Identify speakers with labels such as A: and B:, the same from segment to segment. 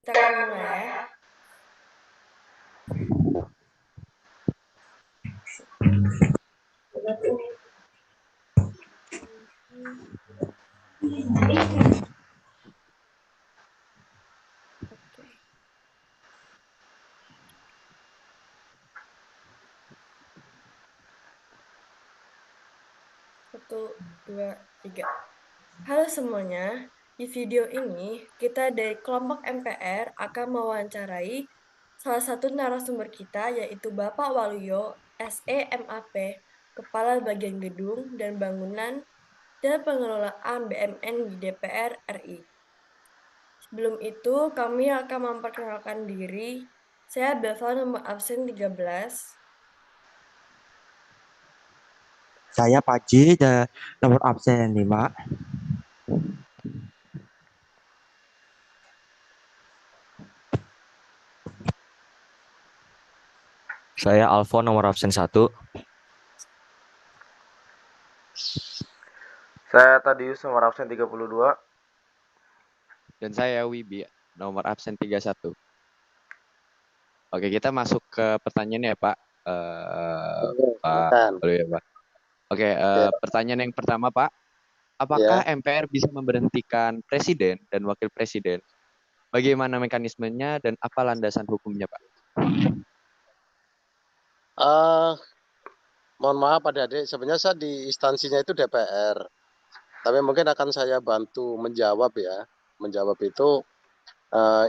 A: Kita akan mulai ya. Oke. 1, 2, 3. Halo semuanya, di video ini kita dari kelompok MPR akan mewawancarai salah satu narasumber kita yaitu Bapak Waluyo, SEMAP, Kepala Bagian Gedung dan Bangunan dan Pengelolaan BMN di DPR RI. Sebelum itu, kami akan memperkenalkan diri. Saya Belva nomor absen 13.
B: Saya Paji dan nomor absen 5.
C: Saya Alfon nomor absen 1.
D: Saya Tadius nomor absen 32.
E: Dan saya Wibi nomor absen 31. Oke, kita masuk ke pertanyaan ya Pak. Pak. Ya, Pak. Oke, pertanyaan yang pertama Pak. Apakah MPR bisa memberhentikan presiden dan wakil presiden? Bagaimana mekanismenya dan apa landasan hukumnya Pak?
F: Mohon maaf adik-adik, sebenarnya saya di instansinya itu DPR. Tapi mungkin akan saya bantu menjawab ya. Menjawab itu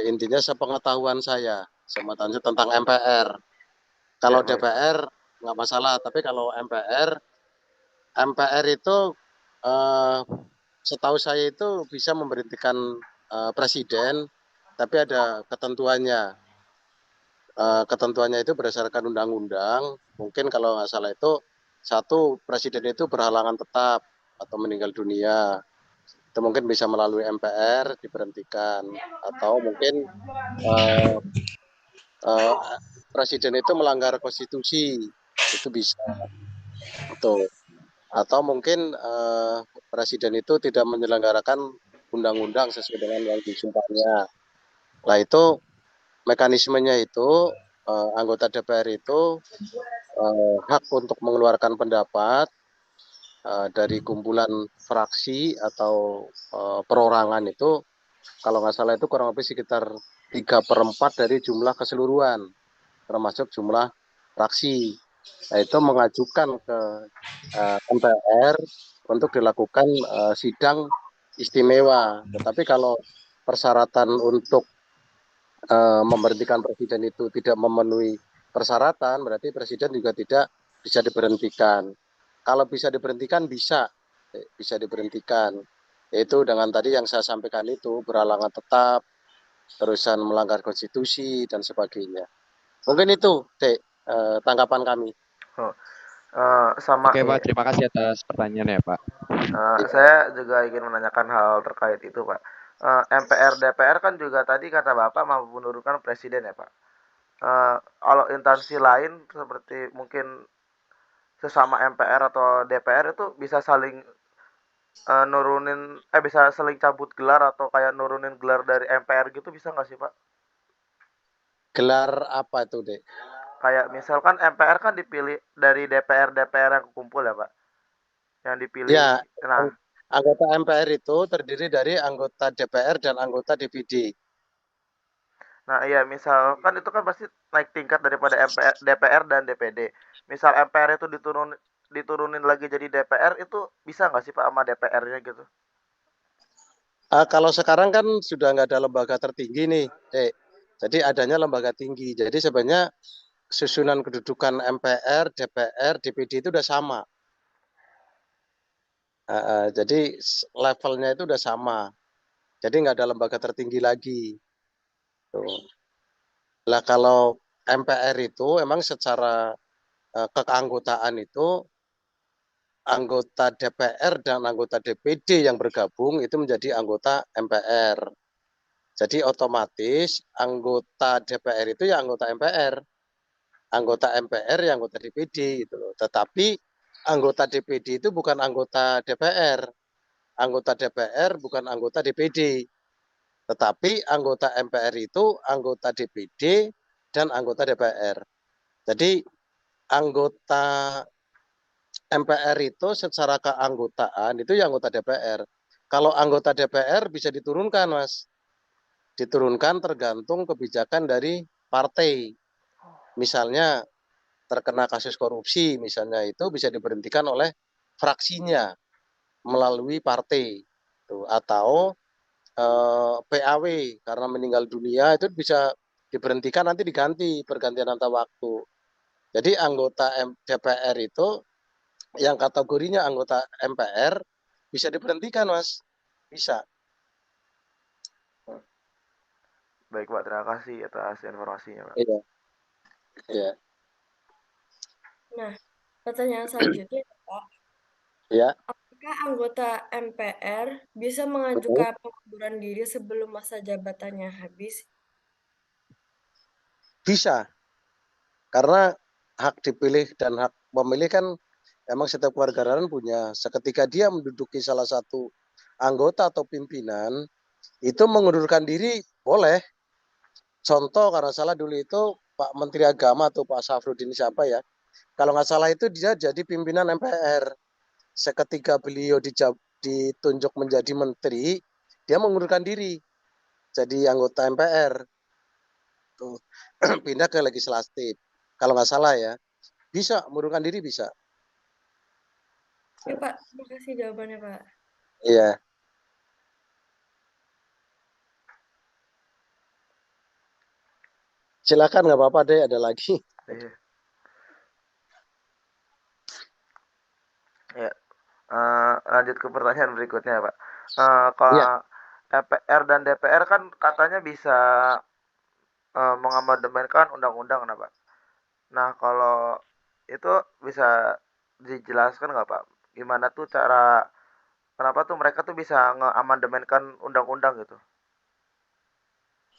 F: intinya sepengetahuan saya tentang MPR. Kalau DPR nggak masalah, tapi kalau MPR itu setahu saya itu bisa memberhentikan presiden, tapi ada ketentuannya. Ketentuannya itu berdasarkan undang-undang. Mungkin kalau nggak salah itu satu, presiden itu berhalangan tetap atau meninggal dunia. Itu mungkin bisa melalui MPR diberhentikan, atau mungkin presiden itu melanggar konstitusi, itu bisa. Betul. Atau mungkin presiden itu tidak menyelenggarakan undang-undang sesuai dengan yang disumpahnya. Nah itu mekanismenya itu anggota DPR itu hak untuk mengeluarkan pendapat dari kumpulan fraksi atau perorangan itu, kalau nggak salah itu kurang lebih sekitar 3/4 dari jumlah keseluruhan, termasuk jumlah fraksi. Nah itu mengajukan ke MPR untuk dilakukan sidang istimewa. Tetapi kalau persyaratan untuk memberhentikan presiden itu tidak memenuhi persyaratan, berarti presiden juga tidak bisa diberhentikan. Kalau bisa diberhentikan, bisa diberhentikan. Yaitu dengan tadi yang saya sampaikan itu, berhalangan tetap, terusan melanggar konstitusi, dan sebagainya. Mungkin itu, Dek, tanggapan kami.
E: Oke Pak, terima kasih atas pertanyaannya Pak.
D: Saya juga ingin menanyakan hal terkait itu Pak. MPR DPR kan juga tadi kata Bapak mampu menurunkan presiden ya Pak. Kalau instansi lain seperti mungkin sesama MPR atau DPR itu bisa saling bisa saling cabut gelar atau kayak nurunin gelar dari MPR gitu, bisa nggak sih Pak?
F: Gelar apa itu, Dek?
D: Kayak misalkan MPR kan dipilih dari DPR yang kumpul ya Pak, yang dipilih.
F: Ya,
D: Nah,
F: anggota MPR itu terdiri dari anggota DPR dan anggota DPD.
D: Nah iya, misalkan itu kan pasti naik tingkat daripada DPR dan DPD. Misal MPR itu diturunin lagi jadi DPR, itu bisa nggak sih Pak sama DPR-nya gitu?
F: Kalau sekarang kan sudah nggak ada lembaga tertinggi nih, Dek. Jadi adanya lembaga tinggi. Jadi sebenarnya susunan kedudukan MPR, DPR, DPD itu udah sama. Jadi levelnya itu udah sama. Jadi nggak ada lembaga tertinggi lagi. Tuh. Lah kalau MPR itu emang secara keanggotaan itu anggota DPR dan anggota DPD yang bergabung itu menjadi anggota MPR. Jadi otomatis anggota DPR itu ya anggota MPR, anggota MPR ya anggota DPD gitu loh. Tetapi anggota DPD itu bukan anggota DPR, anggota DPR bukan anggota DPD. Tetapi anggota MPR itu anggota DPD dan anggota DPR. Jadi anggota MPR itu secara keanggotaan itu ya anggota DPR. Kalau anggota DPR bisa diturunkan, Mas. Diturunkan tergantung kebijakan dari partai. Misalnya terkena kasus korupsi, misalnya itu bisa diberhentikan oleh fraksinya melalui partai. Atau PAW karena meninggal dunia itu bisa diberhentikan, nanti diganti pergantian antar waktu. Jadi anggota DPR itu yang kategorinya anggota MPR bisa diberhentikan, Mas. Bisa.
D: Baik Pak, terima kasih atas informasinya Pak.
F: Iya. Iya.
A: Nah, pertanyaan selanjutnya, Pak.
F: Iya.
A: Apakah anggota MPR bisa mengajukan pengunduran diri sebelum masa jabatannya habis?
F: Bisa. Karena hak dipilih dan hak memilih kan emang setiap kewarganegaraan punya. Seketika dia menduduki salah satu anggota atau pimpinan, itu mengundurkan diri boleh. Contoh karena salah dulu itu Pak Menteri Agama atau Pak Safruddin siapa ya, kalau nggak salah itu dia jadi pimpinan MPR. Seketika beliau ditunjuk menjadi menteri, dia mengundurkan diri jadi anggota MPR. Tuh. Pindah ke legislatif. Kalau nggak salah ya, bisa mengundurkan diri bisa.
A: Ya, Pak. Terima kasih jawabannya, Pak.
F: Iya. Silakan, nggak apa-apa deh, ada lagi.
D: Iya. Ya, lanjut ke pertanyaan berikutnya Pak. Kalau
F: Iya.
D: MPR dan DPR kan katanya bisa mengamandemenkan undang-undang, nah Pak. Nah kalau itu bisa dijelaskan nggak Pak? Gimana tuh cara, kenapa tuh mereka tuh bisa ngeamandemenkan undang-undang gitu?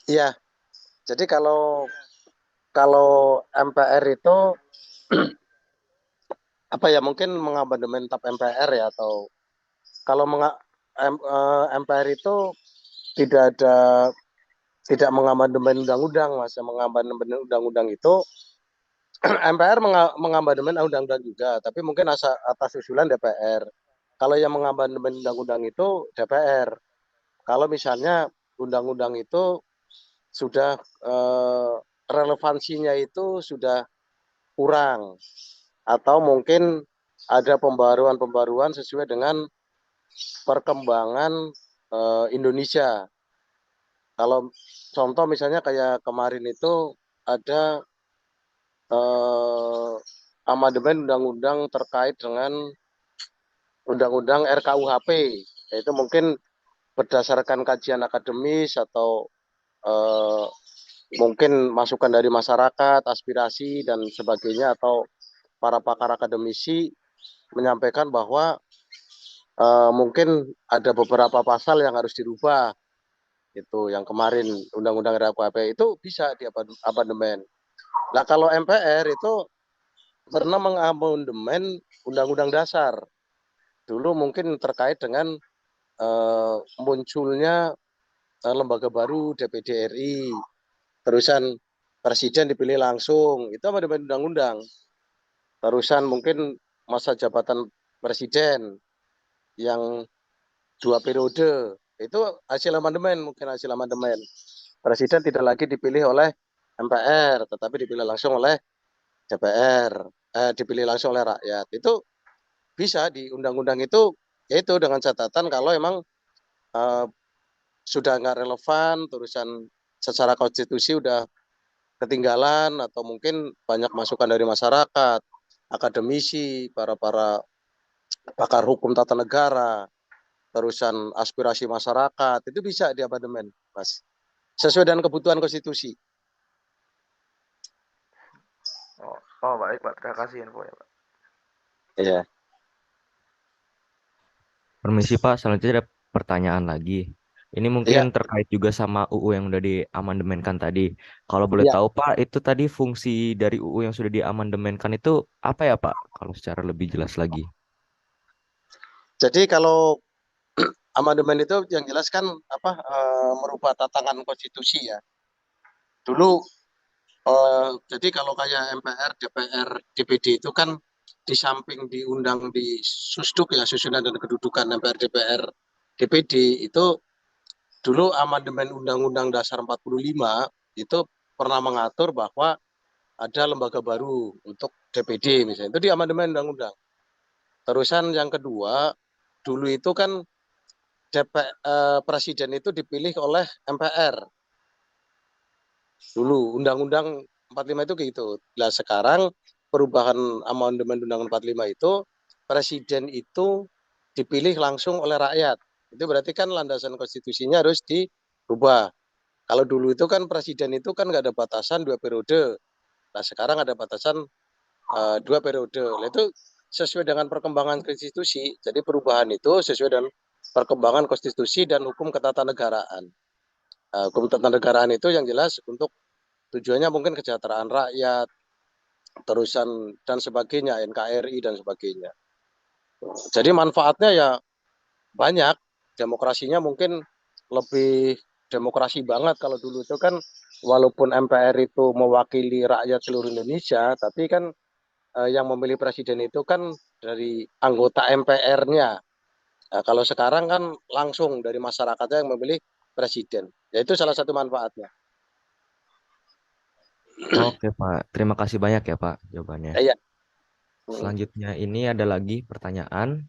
F: Iya. Jadi kalau MPR itu apa ya, mungkin mengamandemen TAP MPR ya, atau kalau MPR itu tidak tidak mengamandemen undang-undang, Mas. Yang mengamandemen undang-undang itu MPR mengamandemen undang-undang juga, tapi mungkin atas usulan DPR. Kalau yang mengamandemen undang-undang itu DPR. Kalau misalnya undang-undang itu sudah relevansinya itu sudah kurang, atau mungkin ada pembaruan-pembaruan sesuai dengan perkembangan Indonesia. Kalau contoh misalnya kayak kemarin itu ada amandemen undang-undang terkait dengan undang-undang RKUHP, yaitu mungkin berdasarkan kajian akademis atau mungkin masukan dari masyarakat, aspirasi dan sebagainya, atau para pakar akademisi menyampaikan bahwa mungkin ada beberapa pasal yang harus dirubah. Itu yang kemarin undang-undang RKUHP itu bisa diamandemen. Nah, kalau MPR itu pernah mengamandemen undang-undang dasar. Dulu mungkin terkait dengan munculnya lembaga baru DPD RI. Terusan presiden dipilih langsung, itu amandemen undang-undang. Terusan mungkin masa jabatan presiden yang 2 periode, itu hasil amandemen, mungkin hasil amandemen. Presiden tidak lagi dipilih oleh MPR, tetapi dipilih langsung oleh DPR, dipilih langsung oleh rakyat. Itu bisa di undang-undang itu, yaitu dengan catatan kalau emang sudah nggak relevan, terusan secara konstitusi udah ketinggalan, atau mungkin banyak masukan dari masyarakat, akademisi, para pakar hukum tata negara, terusan aspirasi masyarakat, itu bisa diamandemen, Mas. Sesuai dengan kebutuhan konstitusi.
D: Oh baik Pak, terima kasih infonya Pak.
F: Iya.
C: Permisi Pak, selanjutnya ada pertanyaan lagi. Ini
F: Iya.
C: mungkin terkait juga sama UU yang udah diamandemenkan tadi. Kalau boleh
F: Iya.
C: tahu Pak, itu tadi fungsi dari UU yang sudah diamandemenkan itu apa ya Pak? Kalau secara lebih jelas lagi.
F: Jadi kalau amandemen itu yang jelas kan merubah tatanan konstitusi ya. Dulu jadi kalau kayak MPR, DPR, DPD itu kan di samping diundang di Susduk ya, susunan dan kedudukan MPR, DPR, DPD itu dulu amandemen Undang-Undang Dasar 45 itu pernah mengatur bahwa ada lembaga baru untuk DPD misalnya. Itu di amandemen undang-undang. Terusan yang kedua, dulu itu kan presiden itu dipilih oleh MPR. Dulu Undang-Undang 45 itu gitu. Nah, sekarang perubahan amandemen Undang-Undang 45 itu presiden itu dipilih langsung oleh rakyat. Itu berarti kan landasan konstitusinya harus dirubah. Kalau dulu itu kan presiden itu kan nggak ada batasan 2 periode. Nah, sekarang ada batasan 2 periode. Nah, itu sesuai dengan perkembangan konstitusi. Jadi perubahan itu sesuai dengan perkembangan konstitusi dan hukum ketatanegaraan. Hukum ketatanegaraan itu yang jelas untuk tujuannya mungkin kesejahteraan rakyat, terusan dan sebagainya, NKRI dan sebagainya. Jadi manfaatnya ya banyak. Demokrasinya mungkin lebih demokrasi banget. Kalau dulu itu kan walaupun MPR itu mewakili rakyat seluruh Indonesia, tapi kan yang memilih presiden itu kan dari anggota MPR-nya. Nah, kalau sekarang kan langsung dari masyarakatnya yang memilih presiden. Ya itu salah satu manfaatnya.
C: Oke, Pak. Terima kasih banyak ya, Pak, jawabannya.
F: Iya,
C: Selanjutnya ini ada lagi pertanyaan.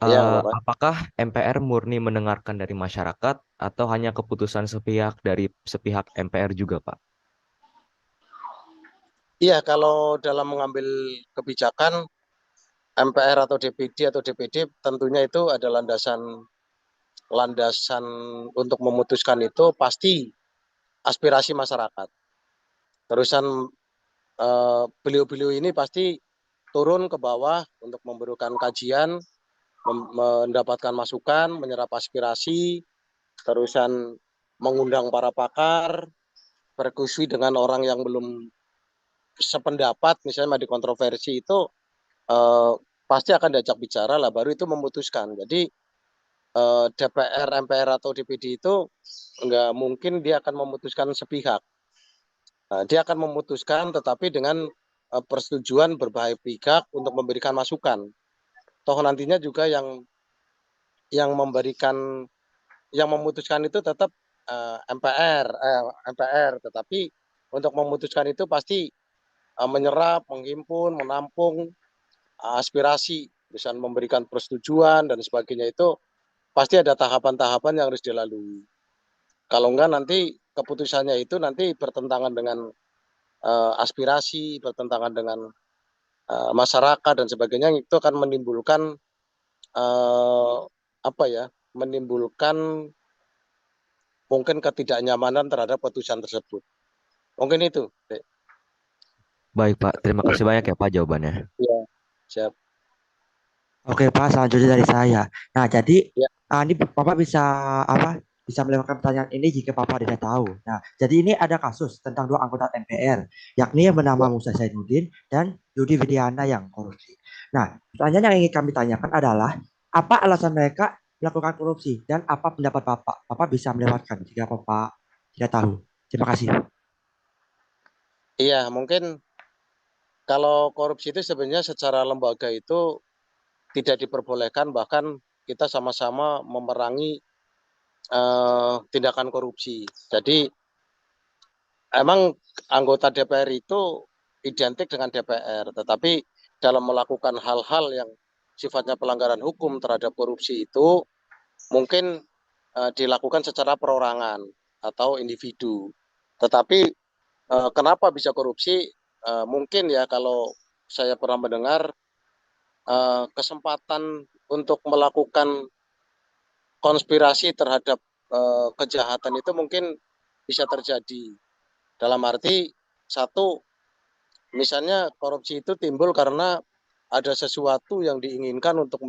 F: iya nggak apa-apa.
C: Apakah MPR murni mendengarkan dari masyarakat atau hanya keputusan sepihak dari sepihak MPR juga, Pak?
F: Iya, kalau dalam mengambil kebijakan MPR atau DPD tentunya itu ada landasan untuk memutuskan itu pasti aspirasi masyarakat. Terusan beliau-beliau ini pasti turun ke bawah untuk memberikan kajian, mendapatkan masukan, menyerap aspirasi, terusan mengundang para pakar, berdiskusi dengan orang yang belum sependapat, misalnya di kontroversi itu eh, pasti akan diajak bicara lah, baru itu memutuskan. Jadi DPR, MPR atau DPD itu nggak mungkin dia akan memutuskan sepihak. Nah, dia akan memutuskan tetapi dengan persetujuan berbagai pihak untuk memberikan masukan. Toh nantinya juga yang memberikan yang memutuskan itu tetap MPR, tetapi untuk memutuskan itu pasti menyerap, menghimpun, menampung aspirasi, misalnya memberikan persetujuan dan sebagainya itu pasti ada tahapan-tahapan yang harus dilalui. Kalau enggak nanti keputusannya itu nanti bertentangan dengan aspirasi, bertentangan dengan masyarakat dan sebagainya, itu akan menimbulkan menimbulkan mungkin ketidaknyamanan terhadap putusan tersebut. Mungkin itu.
C: Baik, Pak. Terima kasih banyak ya, Pak, jawabannya.
F: Ya, siap.
B: Oke Pak, selanjutnya dari saya. Nah, jadi
F: Ya,
B: ini Bapak bisa apa? Bisa melewatkan pertanyaan ini jika Bapak tidak tahu. Nah, jadi ini ada kasus tentang dua anggota MPR, yakni yang bernama
F: ya.
B: Musa Zainuddin dan Yudi Widiana yang korupsi. Nah, pertanyaan yang ingin kami tanyakan adalah apa alasan mereka melakukan korupsi dan apa pendapat Bapak? Bapak bisa melewatkan jika Bapak tidak tahu. Terima kasih.
F: Iya, mungkin kalau korupsi itu sebenarnya secara lembaga itu tidak diperbolehkan, bahkan kita sama-sama memerangi tindakan korupsi. Jadi emang anggota DPR itu identik dengan DPR, tetapi dalam melakukan hal-hal yang sifatnya pelanggaran hukum terhadap korupsi itu mungkin dilakukan secara perorangan atau individu. Tetapi kenapa bisa korupsi? Mungkin ya kalau saya pernah mendengar kesempatan untuk melakukan konspirasi terhadap kejahatan itu mungkin bisa terjadi. Dalam arti satu, misalnya korupsi itu timbul karena ada sesuatu yang diinginkan untuk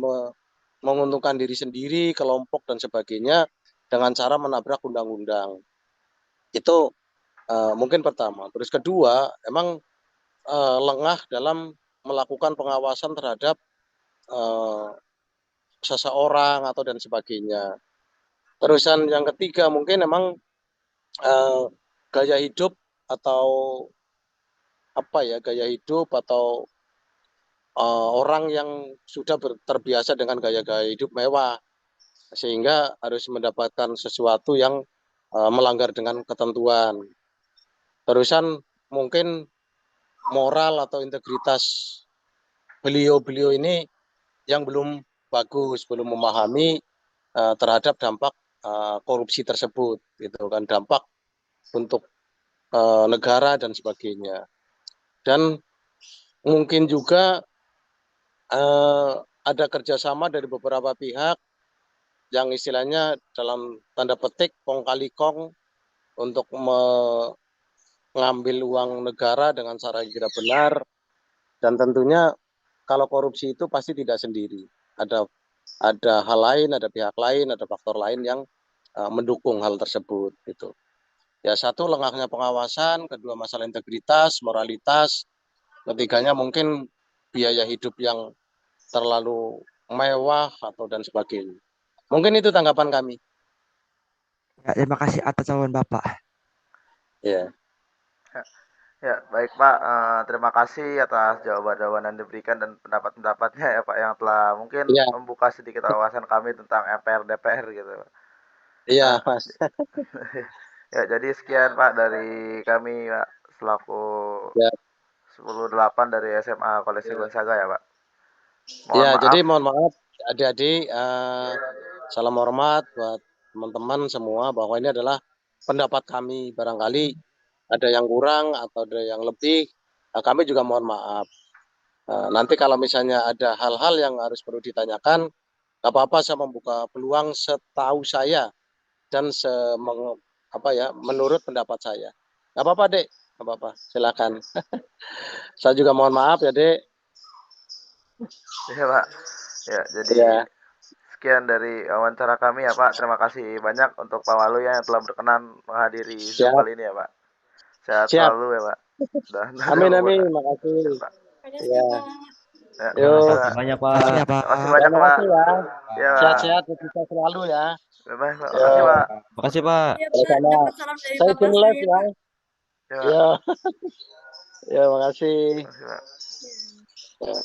F: menguntungkan diri sendiri, kelompok dan sebagainya dengan cara menabrak undang-undang. Itu mungkin pertama. Terus kedua, emang lengah dalam melakukan pengawasan terhadap seseorang atau dan sebagainya. Terusan yang ketiga mungkin memang gaya hidup atau apa ya, gaya hidup atau orang yang sudah terbiasa dengan gaya-gaya hidup mewah sehingga harus mendapatkan sesuatu yang melanggar dengan ketentuan. Terusan mungkin moral atau integritas beliau-beliau ini yang belum bagus, belum memahami terhadap dampak korupsi tersebut, gitu kan, dampak untuk negara dan sebagainya. Dan mungkin juga ada kerjasama dari beberapa pihak yang istilahnya dalam tanda petik kong kali kong untuk mengambil uang negara dengan cara yang tidak benar. Dan tentunya kalau korupsi itu pasti tidak sendiri. Ada hal lain, ada pihak lain, ada faktor lain yang mendukung hal tersebut gitu. Ya, satu, lengahnya pengawasan, kedua masalah integritas, moralitas, ketiganya mungkin biaya hidup yang terlalu mewah atau dan sebagainya. Mungkin itu tanggapan kami.
B: Ya, terima kasih atas jawaban Bapak.
F: Ya.
D: Ya, baik Pak. Terima kasih atas jawaban-jawaban yang diberikan dan pendapat-pendapatnya ya Pak yang telah mungkin
F: Iya,
D: membuka sedikit wawasan kami tentang MPR DPR gitu.
F: iya,
D: Nah,
F: Mas.
D: ya jadi sekian Pak dari kami Pak selaku
F: Ya,
D: 10/8 dari SMA Kolese Gonzaga ya Pak. Mohon
F: ya,
D: maaf.
F: jadi mohon maaf adik-adik, salam hormat buat teman-teman semua bahwa ini adalah pendapat kami. Barangkali ada yang kurang atau ada yang lebih, kami juga mohon maaf. Nanti kalau misalnya ada hal-hal yang harus perlu ditanyakan, nggak apa-apa, saya membuka peluang setahu saya dan menurut pendapat saya. Nggak apa-apa, Dek. Nggak apa-apa, silakan. Saya juga mohon maaf ya, Dek.
D: Ya Pak. Ya, jadi
F: Ya,
D: sekian dari wawancara kami ya Pak. Terima kasih banyak untuk Pak Walu ya yang telah berkenan menghadiri Zoom
F: siap,
D: kali ini ya Pak. Sehat
F: siap.
D: selalu ya Pak. Dan
F: Amin, amin. Makasih.
D: Pak.
F: Ya,
A: Pak.
D: Ya,
C: Ya,
F: yuk.
C: makasih banyak Pak.
B: Makasih ya Pak.
D: terima kasih
F: Ya,
D: banyak Pak.
F: makasih ya.
D: Ya Pak.
F: Sehat-sehat kita selalu ya.
D: Baik Pak.
F: Ya,
D: Makasih Pak.
C: Makasih Pak.
A: Iya Pak,
F: sama-sama.
A: dapat salam dari
F: Saya
A: Bapak
F: izin live
A: sendiri
F: ya.
A: Pak.
D: Ya Pak.
F: Ya, ya, makasih.
D: Makasih Pak.
F: Ya.